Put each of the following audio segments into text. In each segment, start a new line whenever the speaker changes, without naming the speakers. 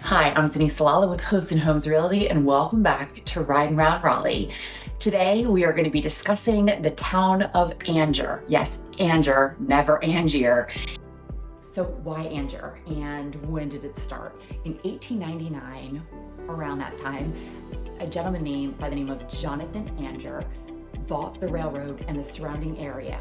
Hi, I'm Denise Salala with Hooves and Homes Realty, and welcome back to Riding Around Raleigh. Today, we are going to be discussing the town of Angier. Yes, Angier, never Angier. So why Angier, and when did it start? In 1899, around that time, a gentleman by the name of Jonathan Angier bought the railroad and the surrounding area,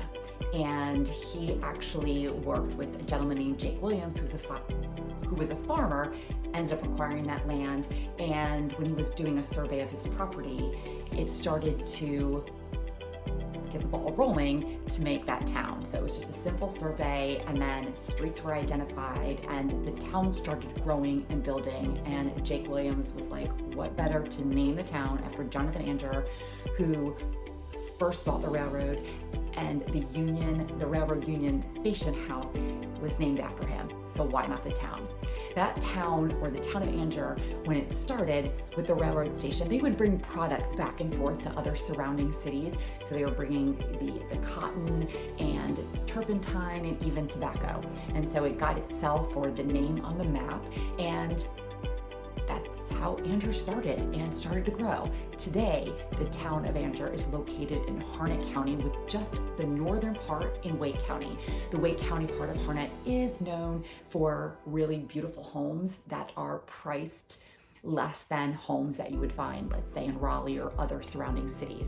and he actually worked with a gentleman named Jake Williams, who was a farmer, ended up acquiring that land. And when he was doing a survey of his property, it started to get the ball rolling to make that town. So it was just a simple survey, and then streets were identified, and the town started growing and building. And Jake Williams was like, what better to name the town after Jonathan Angier, who first bought the railroad, and the railroad union station house was named after him. So why not the town? That town, or the town of Angier, when it started with the railroad station, they would bring products back and forth to other surrounding cities. So they were bringing the cotton and turpentine and even tobacco. And so it got itself, or the name on the map, and that's how Angier started and started to grow. Today, the town of Angier is located in Harnett County, with just the northern part in Wake County. The Wake County part of Harnett is known for really beautiful homes that are priced less than homes that you would find, let's say, in Raleigh or other surrounding cities.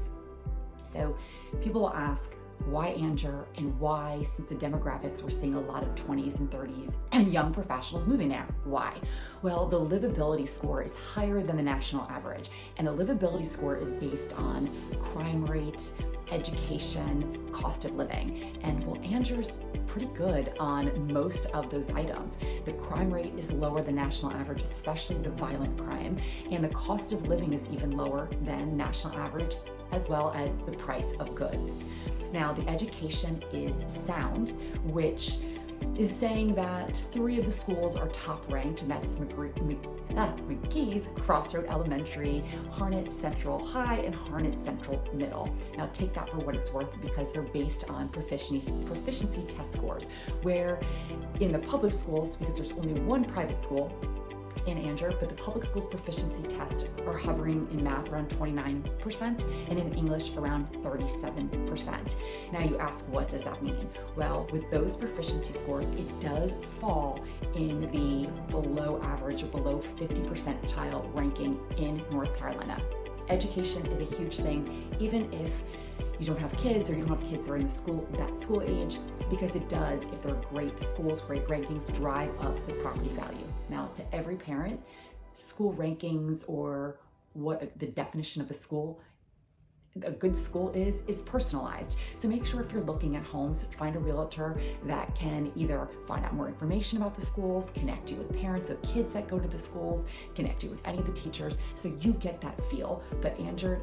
So people will ask, why Angier, and why, since the demographics, we're seeing a lot of 20s and 30s and young professionals moving there? Why? Well, the livability score is higher than the national average, and the livability score is based on crime rate, education, cost of living. And well, Angier's pretty good on most of those items. The crime rate is lower than national average, especially the violent crime, and the cost of living is even lower than national average, as well as the price of goods. Now, the education is sound, which is saying that 3 of the schools are top ranked, and that's McGee's Crossroad Elementary, Harnett Central High, and Harnett Central Middle. Now, take that for what it's worth, because they're based on proficiency test scores, where in the public schools, because there's only one private school in Angier, but the public schools proficiency tests are hovering in math around 29% and in English around 37%. Now you ask, what does that mean? Well, with those proficiency scores, it does fall in the below average or below 50 percentile ranking in North Carolina. Education is a huge thing, even if you don't have kids, or you don't have kids that are in that school age, because it does, if they're great schools, great rankings, drive up the property value. Now, to every parent, school rankings, or what the definition of a good school is personalized. So make sure, if you're looking at homes, find a realtor that can either find out more information about the schools, connect you with parents of kids that go to the schools, connect you with any of the teachers, so you get that feel. But Angier,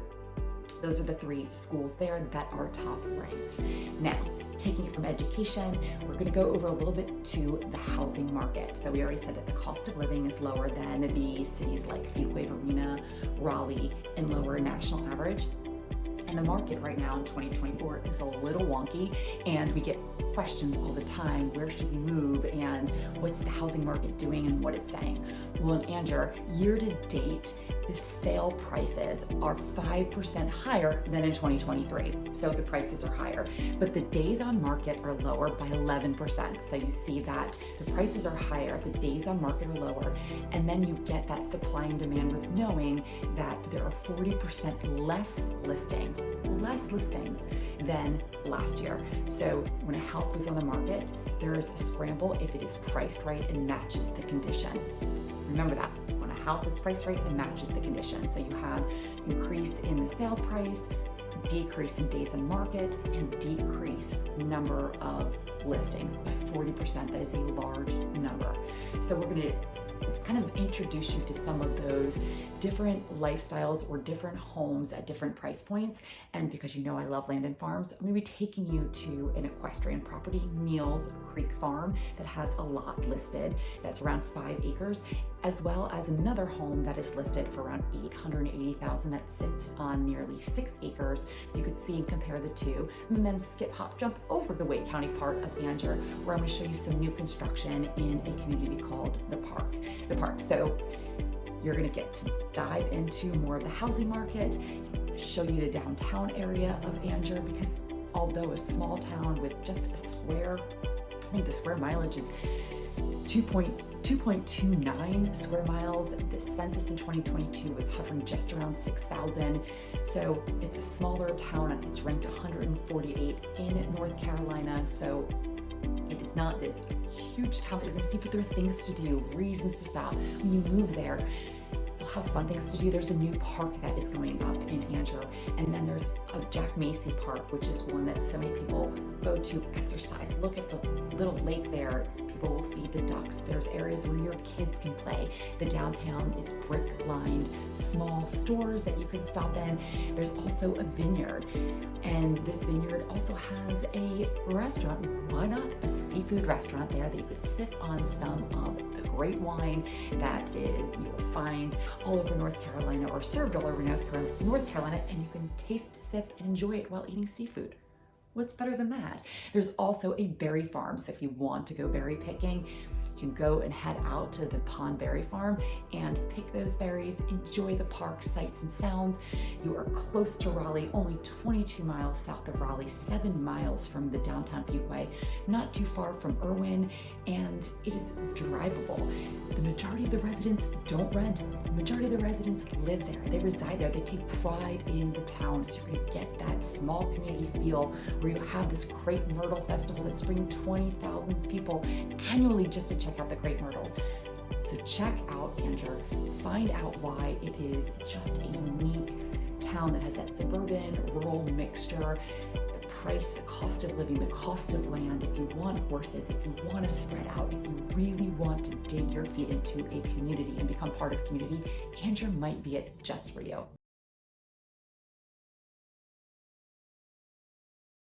those are the 3 schools there that are top ranked. Now, taking it from education, we're going to go over a little bit to the housing market. So we already said that the cost of living is lower than the cities like Fuquay-Varina, Raleigh, and lower national average. And the market right now in 2024 is a little wonky, and we get questions all the time, where should we move, and what's the housing market doing, and what it's saying. Well, in Angier, year to date, the sale prices are 5% higher than in 2023. So the prices are higher, but the days on market are lower by 11%. So you see that the prices are higher, the days on market are lower, and then you get that supply and demand with knowing that there are 40% less listings than last year. So when a house goes on the market, there is a scramble if it is priced right and matches the condition. Remember that, when a house is priced right and matches the condition. So you have increase in the sale price, decrease in days on market, and decrease number of listings by 40%. That is a large number. So we're going to kind of introduce you to some of those different lifestyles or different homes at different price points. And because you know I love land and farms, I'm going to be taking you to an equestrian property, Neal's Creek Farm that has a lot listed that's around 5 acres, as well as another home that is listed for around $880,000 that sits on nearly 6 acres. So you could see and compare the two, and then skip, hop, jump over the Wake County part of Angier, where I'm going to show you some new construction in a community called the Park. So you're going to get to dive into more of the housing market, show you the downtown area of Angier, because although a small town with just a square, I think the square mileage is 2.29 square miles. The census in 2022 was hovering just around 6,000. So it's a smaller town, and it's ranked 148 in North Carolina. So it is not this huge town that you're gonna see, but there are things to do, reasons to stop. When you move there, you'll have fun things to do. There's a new park that is going up in Angier, and then there's a Jack Macy Park, which is one that so many people go to exercise. Look at the little lake there. People will feed the ducks. There's areas where your kids can play. The downtown is brick-lined, small stores that you can stop in. There's also a vineyard, and this vineyard also has a restaurant. Why not a seafood restaurant there that you could sip on some of the great wine that you will find all over North Carolina, or served all over North Carolina, and you can taste, sip, and enjoy it while eating seafood. What's better than that? There's also a berry farm. So if you want to go berry picking, you can go and head out to the Pond Berry Farm and pick those berries, enjoy the park sights and sounds. You are close to Raleigh, only 22 miles south of Raleigh, 7 miles from the downtown Fuquay, not too far from Irwin, and it is drivable. The majority of the residents don't rent. The majority of the residents live there. They reside there. They take pride in the town. So you're going to get that small community feel where you have this crepe myrtle festival that's bringing 20,000 people annually just to check out the crepe myrtles. So check out Angier. Find out why it is just a unique town that has that suburban, rural mixture. The price, the cost of living, the cost of land. If you want horses, if you want to spread out, if you really want to dig your feet into a community and become part of a community, Angier might be it just for you.